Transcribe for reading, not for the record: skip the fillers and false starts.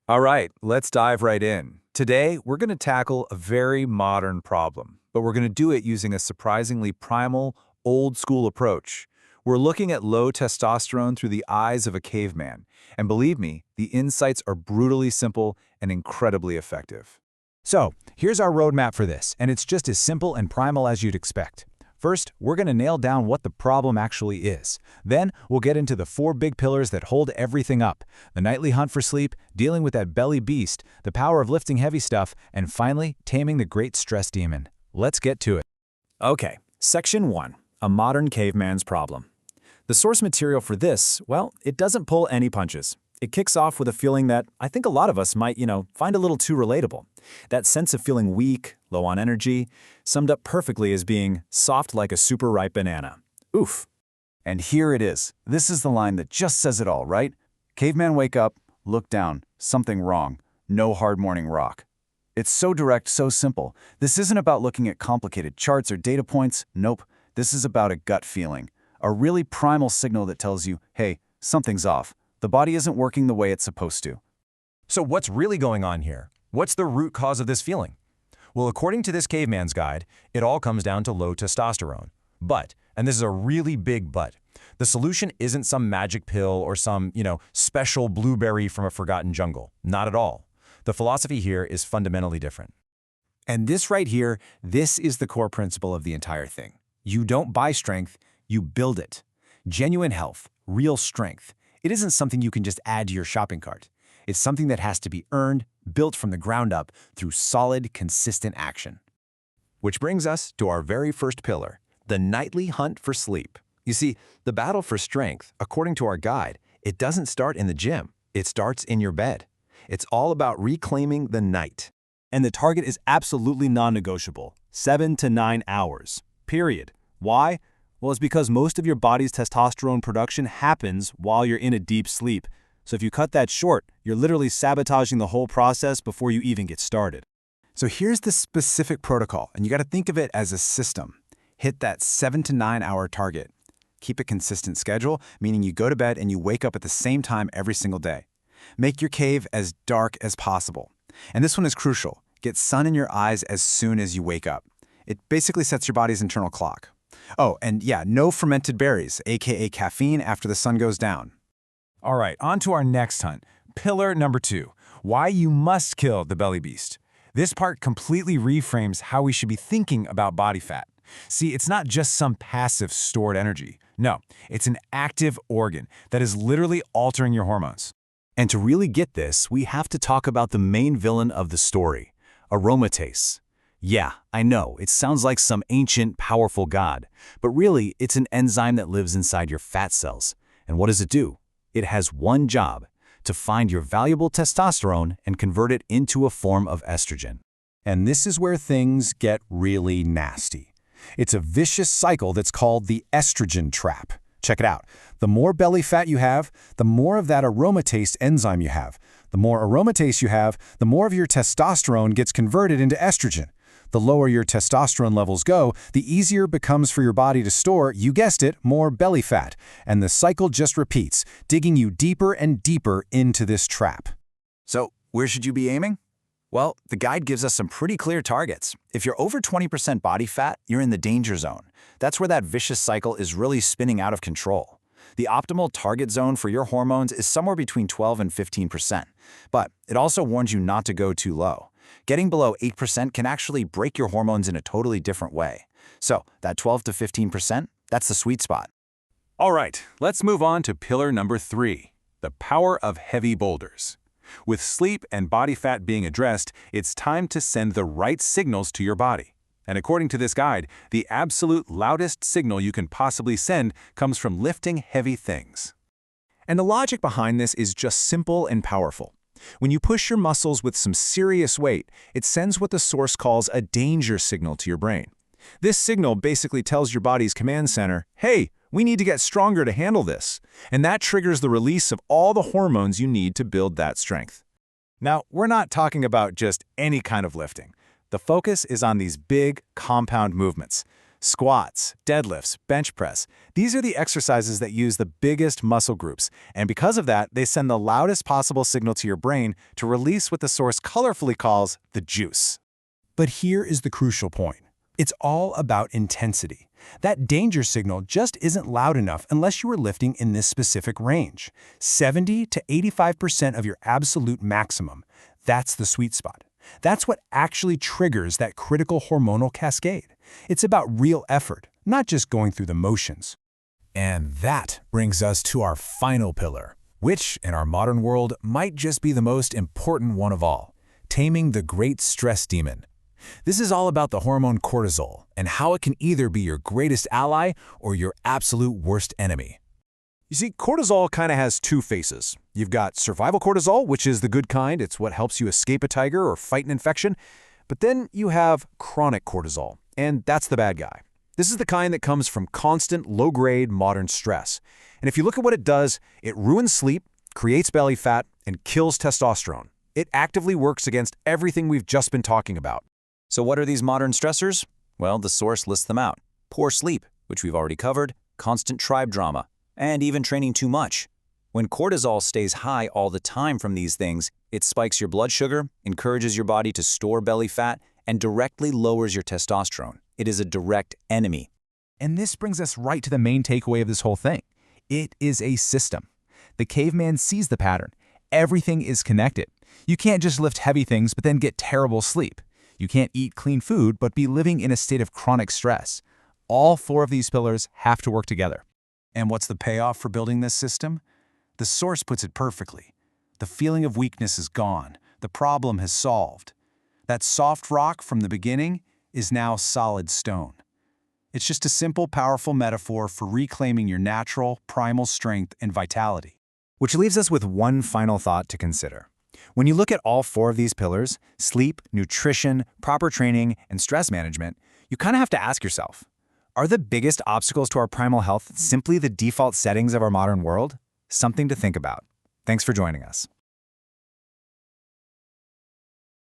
All right, let's dive right in. Today, we're going to tackle a very modern problem, but we're going to do it using a surprisingly primal, old-school approach. We're looking at low testosterone through the eyes of a caveman, and believe me, the insights are brutally simple and incredibly effective. So, here's our roadmap for this, and it's just as simple and primal as you'd expect. First, we're going to nail down what the problem actually is. Then, we'll get into the 4 big pillars that hold everything up: the nightly hunt for sleep, dealing with that belly beast, the power of lifting heavy stuff, and finally, taming the great stress demon. Let's get to it. Okay, Section 1, a modern caveman's problem. The source material for this, well, it doesn't pull any punches. It kicks off with a feeling that I think a lot of us might, find a little too relatable. That sense of feeling weak, low on energy, summed up perfectly as being soft like a super ripe banana. Oof. And here it is. This is the line that just says it all, right? Caveman wake up, look down, something wrong, no hard morning rock. It's so direct, so simple. This isn't about looking at complicated charts or data points. Nope. This is about a gut feeling. A really primal signal that tells you, hey, something's off. The body isn't working the way it's supposed to. So what's really going on here? What's the root cause of this feeling? Well, according to this caveman's guide, it all comes down to low testosterone. But, and this is a really big but, the solution isn't some magic pill or some, special blueberry from a forgotten jungle. Not at all. The philosophy here is fundamentally different. And this right here, this is the core principle of the entire thing. You don't buy strength, you build it. Genuine health, real strength. It isn't something you can just add to your shopping cart. It's something that has to be earned, built from the ground up through solid, consistent action. Which brings us to our very first pillar, the nightly hunt for sleep. You see, the battle for strength, according to our guide, it doesn't start in the gym. It starts in your bed. It's all about reclaiming the night. And the target is absolutely non-negotiable, 7 to 9 hours, period. Why? Well, it's because most of your body's testosterone production happens while you're in a deep sleep. So if you cut that short, you're literally sabotaging the whole process before you even get started. So here's the specific protocol, and you got to think of it as a system. Hit that 7 to 9 hour target. Keep a consistent schedule, meaning you go to bed and you wake up at the same time every single day. Make your cave as dark as possible. And this one is crucial. Get sun in your eyes as soon as you wake up. It basically sets your body's internal clock. Oh, and yeah, no fermented berries, aka caffeine, after the sun goes down. All right, on to our next hunt. Pillar number 2, why you must kill the belly beast. This part completely reframes how we should be thinking about body fat. See, it's not just some passive stored energy. No, it's an active organ that is literally altering your hormones. And to really get this, we have to talk about the main villain of the story, aromatase. Yeah, I know, it sounds like some ancient, powerful god, but really, it's an enzyme that lives inside your fat cells. And what does it do? It has one job: to find your valuable testosterone and convert it into a form of estrogen. And this is where things get really nasty. It's a vicious cycle that's called the estrogen trap. Check it out. The more belly fat you have, the more of that aromatase enzyme you have. The more aromatase you have, the more of your testosterone gets converted into estrogen. The lower your testosterone levels go, the easier it becomes for your body to store, you guessed it, more belly fat. And the cycle just repeats, digging you deeper and deeper into this trap. So, where should you be aiming? Well, the guide gives us some pretty clear targets. If you're over 20% body fat, you're in the danger zone. That's where that vicious cycle is really spinning out of control. The optimal target zone for your hormones is somewhere between 12 and 15%. But it also warns you not to go too low. Getting below 8% can actually break your hormones in a totally different way. So, that 12 to 15%, that's the sweet spot. All right, let's move on to pillar number 3, the power of heavy boulders. With sleep and body fat being addressed, it's time to send the right signals to your body. And according to this guide, the absolute loudest signal you can possibly send comes from lifting heavy things. And the logic behind this is just simple and powerful. When you push your muscles with some serious weight, it sends what the source calls a danger signal to your brain. This signal basically tells your body's command center, hey, we need to get stronger to handle this. And that triggers the release of all the hormones you need to build that strength. Now, we're not talking about just any kind of lifting. The focus is on these big, compound movements. Squats, deadlifts, bench press. These are the exercises that use the biggest muscle groups, and because of that, they send the loudest possible signal to your brain to release what the source colorfully calls the juice. But here is the crucial point. It's all about intensity. That danger signal just isn't loud enough unless you are lifting in this specific range. 70 to 85% of your absolute maximum. That's the sweet spot. That's what actually triggers that critical hormonal cascade. It's about real effort, not just going through the motions. And that brings us to our final pillar, which, in our modern world, might just be the most important one of all: taming the great stress demon. This is all about the hormone cortisol and how it can either be your greatest ally or your absolute worst enemy. You see, cortisol kind of has two faces. You've got survival cortisol, which is the good kind. It's what helps you escape a tiger or fight an infection. But then you have chronic cortisol, and that's the bad guy. This is the kind that comes from constant, low-grade modern stress. And if you look at what it does, it ruins sleep, creates belly fat, and kills testosterone. It actively works against everything we've just been talking about. So what are these modern stressors? Well, the source lists them out. Poor sleep, which we've already covered, constant tribe drama, and even training too much. When cortisol stays high all the time from these things, it spikes your blood sugar, encourages your body to store belly fat, and directly lowers your testosterone. It is a direct enemy. And this brings us right to the main takeaway of this whole thing. It is a system. The caveman sees the pattern. Everything is connected. You can't just lift heavy things but then get terrible sleep. You can't eat clean food but be living in a state of chronic stress. All four of these pillars have to work together. And what's the payoff for building this system? The source puts it perfectly. The feeling of weakness is gone. The problem has solved. That soft rock from the beginning is now solid stone. It's just a simple, powerful metaphor for reclaiming your natural, primal strength and vitality. Which leaves us with one final thought to consider. When you look at all four of these pillars, sleep, nutrition, proper training, and stress management, you kind of have to ask yourself, are the biggest obstacles to our primal health simply the default settings of our modern world? Something to think about. Thanks for joining us.